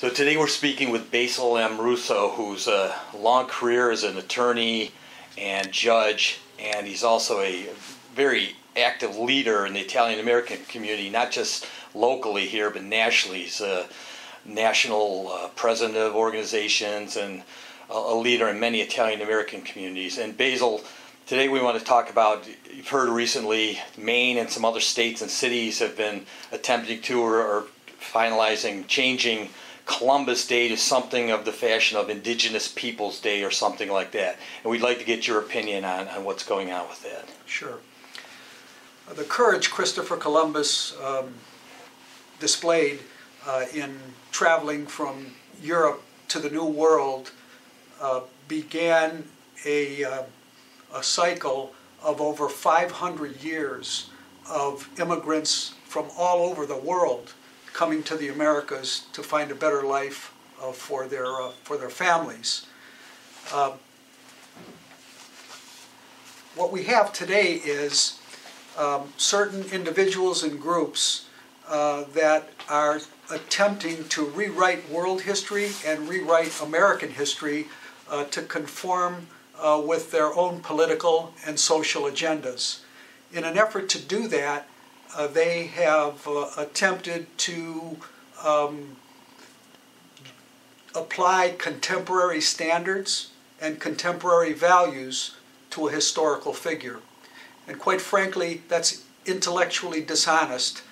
So today we're speaking with Basil M. Russo, who's a long career as an attorney and judge, and he's also a very active leader in the Italian-American community, not just locally here, but nationally. He's a national president of organizations and a leader in many Italian-American communities. And Basil, today we want to talk about, you've heard recently, Maine and some other states and cities have been attempting to or finalizing changing Columbus Day to something of the fashion of Indigenous Peoples Day or something like that. And we'd like to get your opinion on what's going on with that. Sure. The courage Christopher Columbus displayed in traveling from Europe to the New World began a cycle of over 500 years of immigrants from all over the world coming to the Americas to find a better life for their families. What we have today is certain individuals and groups that are attempting to rewrite world history and rewrite American history to conform with their own political and social agendas. In an effort to do that, they have attempted to apply contemporary standards and contemporary values to a historical figure. And quite frankly, that's intellectually dishonest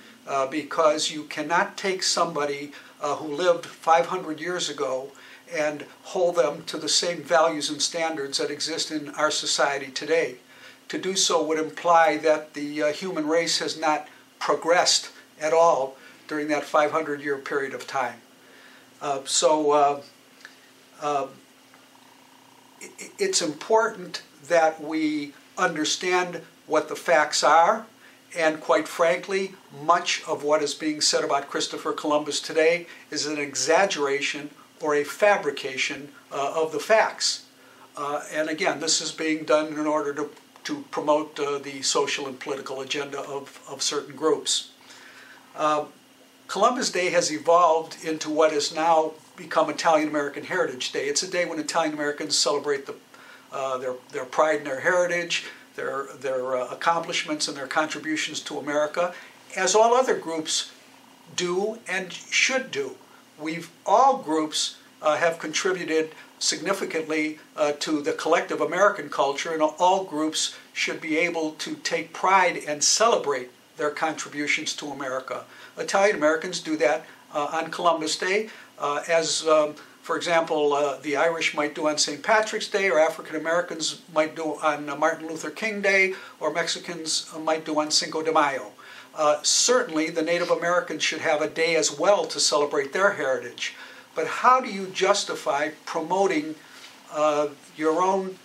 because you cannot take somebody who lived 500 years ago and hold them to the same values and standards that exist in our society today. To do so would imply that the human race has not progressed at all during that 500-year period of time. It's important that we understand what the facts are, and quite frankly, much of what is being said about Christopher Columbus today is an exaggeration or a fabrication of the facts. And again, this is being done in order to promote the social and political agenda of certain groups. Columbus Day has evolved into what has now become Italian-American Heritage Day. It's a day when Italian-Americans celebrate their pride and their heritage, their accomplishments and their contributions to America, as all other groups do and should do. All groups have contributed significantly to the collective American culture, and all groups should be able to take pride and celebrate their contributions to America. Italian Americans do that on Columbus Day, for example, the Irish might do on St. Patrick's Day, or African Americans might do on Martin Luther King Day, or Mexicans might do on Cinco de Mayo. Certainly, the Native Americans should have a day as well to celebrate their heritage. But how do you justify promoting your own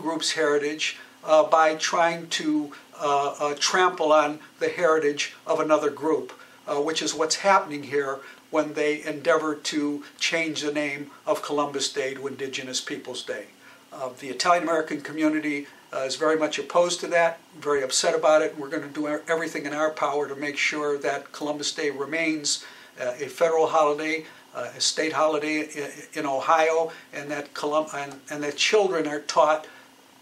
group's heritage by trying to trample on the heritage of another group, which is what's happening here when they endeavor to change the name of Columbus Day to Indigenous Peoples Day. The Italian-American community is very much opposed to that, very upset about it. We're going to do everything in our power to make sure that Columbus Day remains a federal holiday, a state holiday in Ohio, and that children are taught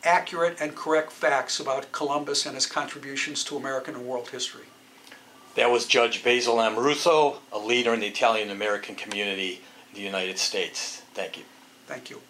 accurate and correct facts about Columbus and his contributions to American and world history. That was Judge Basil M. Russo, a leader in the Italian-American community in the United States. Thank you. Thank you.